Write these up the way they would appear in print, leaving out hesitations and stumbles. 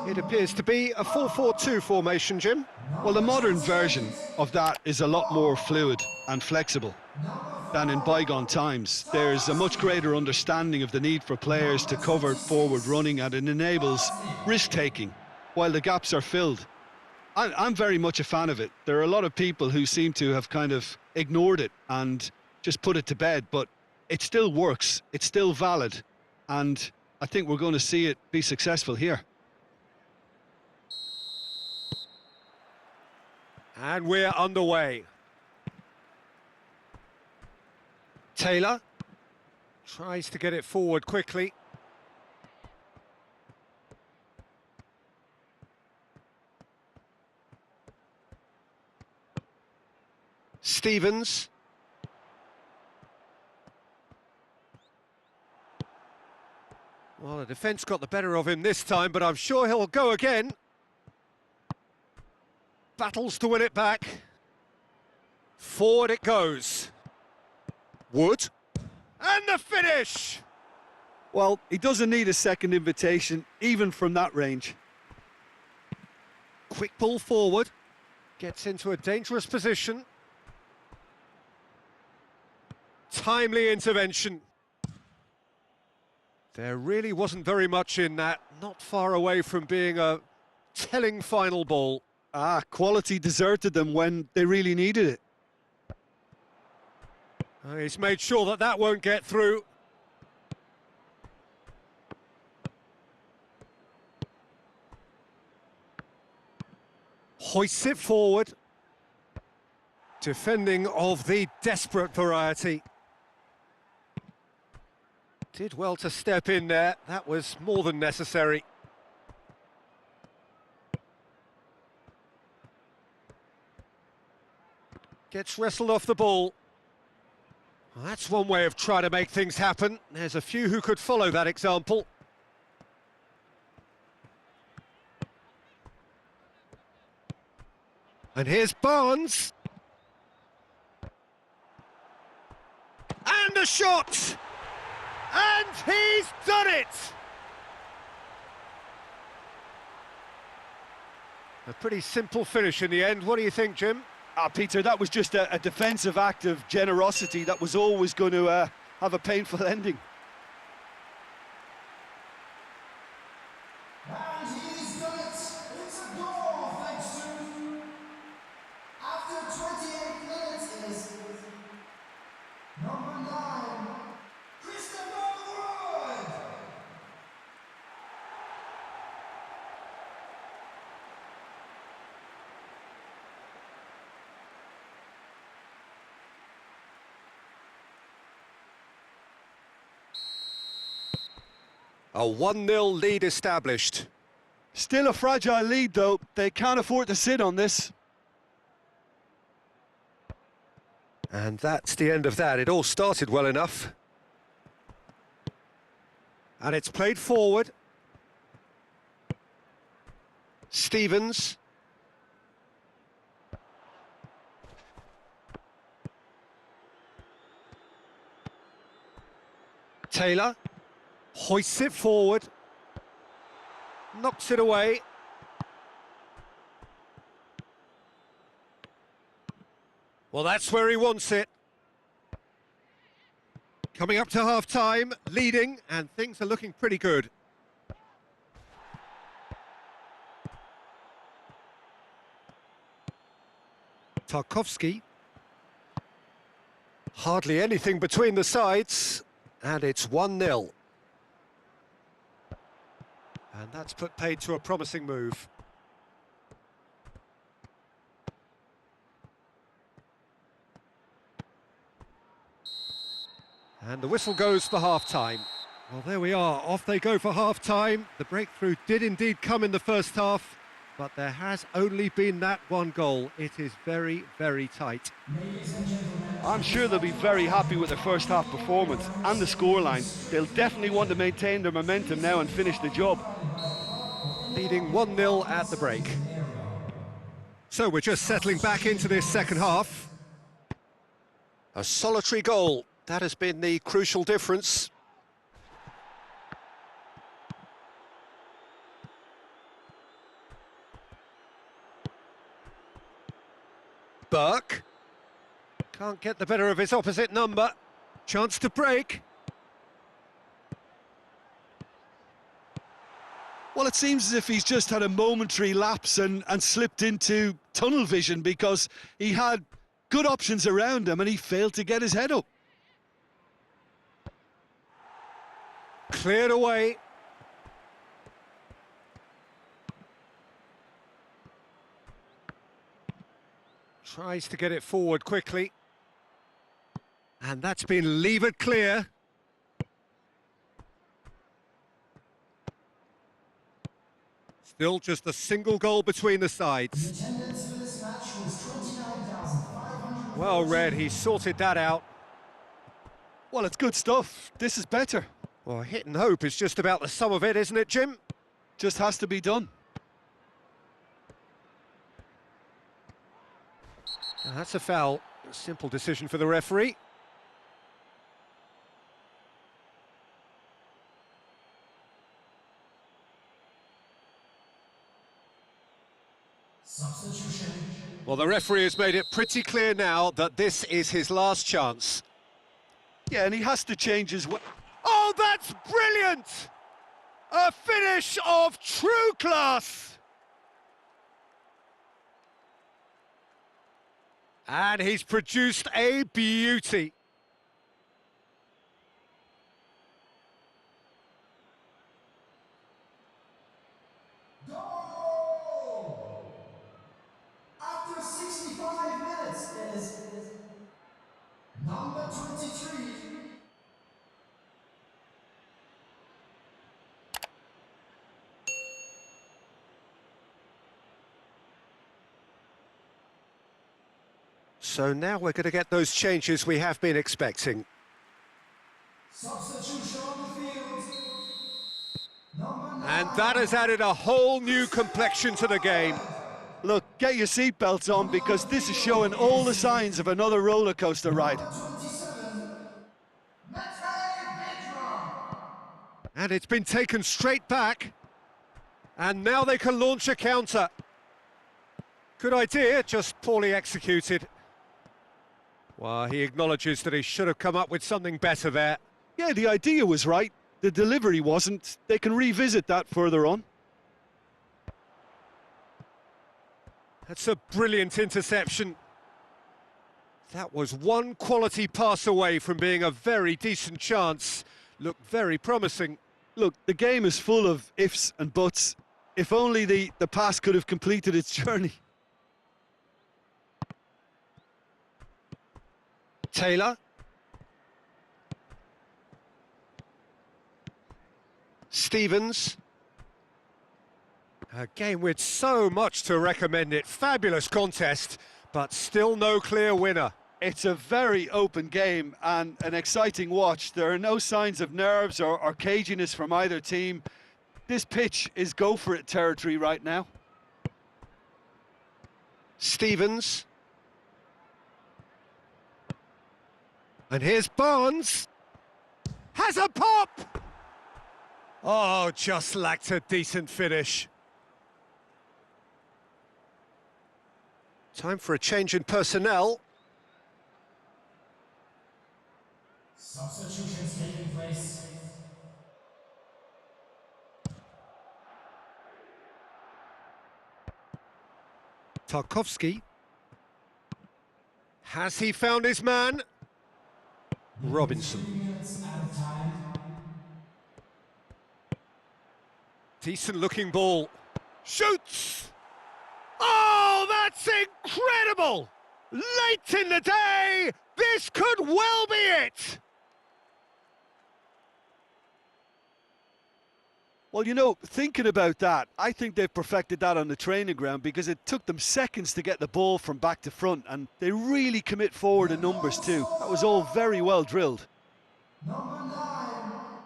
It appears to be a 4-4-2 formation, Jim. Well, the modern version of that is a lot more fluid and flexible than in bygone times. There's a much greater understanding of the need for players to cover forward running, and it enables risk-taking while the gaps are filled. I'm very much a fan of it. There are a lot of people who seem to have kind of ignored it and just put it to bed, but it still works, it's still valid, and I think we're going to see it be successful here. And we're underway. Taylor tries to get it forward quickly. Stevens. Well, the defence got the better of him this time, but I'm sure he'll go again. Battles to win it back. Forward it goes. Wood. And the finish! Well, he doesn't need a second invitation, even from that range. Quick pull forward. Gets into a dangerous position. Timely intervention. There really wasn't very much in that. Not far away from being a telling final ball. Quality deserted them when they really needed it. He's made sure that that won't get through. Hoists it forward. Defending of the desperate variety. Did well to step in there. That was more than necessary. Gets wrestled off the ball. Well, that's one way of trying to make things happen. There's a few who could follow that example. And here's Barnes. And a shot! And he's done it! A pretty simple finish in the end. What do you think, Jim? Peter, that was just a defensive act of generosity that was always going to have a painful ending. And he's done it! It's a goal, thanks to... After 28 minutes is... number 9, Christopher Wood! A 1-0 lead established. Still a fragile lead, though. They can't afford to sit on this. And that's the end of that. It all started well enough. And it's played forward. Stevens. Taylor. Hoists it forward. Knocks it away. Well, that's where he wants it. Coming up to half-time, leading, and things are looking pretty good. Tarkowski. Hardly anything between the sides, and it's 1-0. And that's put paid to a promising move. And the whistle goes for half-time. Well, there we are, off they go for half-time. The breakthrough did indeed come in the first half, but there has only been that one goal. It is very, very tight. I'm sure they'll be very happy with their first half performance and the scoreline. They'll definitely want to maintain their momentum now and finish the job. Leading 1-0 at the break. So we're just settling back into this second half. A solitary goal. That has been the crucial difference. Burke. Can't get the better of his opposite number. Chance to break. Well, it seems as if he's just had a momentary lapse and slipped into tunnel vision because he had good options around him and he failed to get his head up. Cleared away. Tries to get it forward quickly. And that's been levered clear. Still just a single goal between the sides. The attendance for this match was 29,500. Well read, he sorted that out. Well, it's good stuff. This is better. Well, hit and hope is just about the sum of it, isn't it, Jim? Just has to be done. That's a foul. A simple decision for the referee. Substitution. Well, the referee has made it pretty clear now that this is his last chance. Yeah, and he has to change his way. Oh, that's brilliant! A finish of true class! And he's produced a beauty. Goal! After 65 minutes is number 23. So now we're going to get those changes we have been expecting. Substitution on the field. Number 9. And that has added a whole new complexion to the game. Look, get your seatbelts on because this is showing all the signs of another roller coaster ride. 27. And it's been taken straight back. And now they can launch a counter. Good idea, just poorly executed. Well, he acknowledges that he should have come up with something better there. Yeah, the idea was right. The delivery wasn't. They can revisit that further on. That's a brilliant interception. That was one quality pass away from being a very decent chance. Looked very promising. Look, the game is full of ifs and buts. If only the pass could have completed its journey. Taylor. Stevens. A game with so much to recommend it. Fabulous contest, but still no clear winner. It's a very open game and an exciting watch. There are no signs of nerves or caginess from either team. This pitch is go-for-it territory right now. Stevens. And here's Barnes. Has a pop! Oh, just lacked a decent finish. Time for a change in personnel. Substitutions taking place. Tarkovsky. Has he found his man? Robinson. 3 minutes out of time. Decent looking ball. Shoots! Oh, that's incredible! Late in the day, this could well be it! Well, you know, thinking about that, I think they've perfected that on the training ground because it took them seconds to get the ball from back to front and they really commit forward in numbers too. That was all very well drilled. Number 9.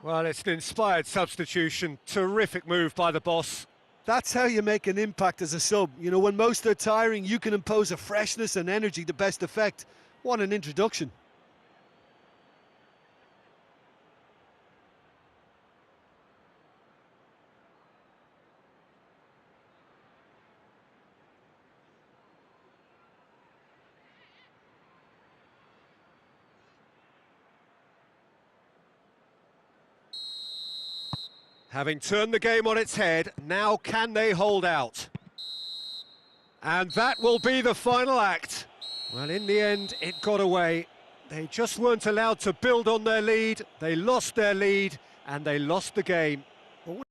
Well, it's an inspired substitution. Terrific move by the boss. That's how you make an impact as a sub. You know, when most are tiring, you can impose a freshness and energy to best effect. What an introduction. Having turned the game on its head, now can they hold out? And that will be the final act. Well, in the end, it got away. They just weren't allowed to build on their lead. They lost their lead, and they lost the game.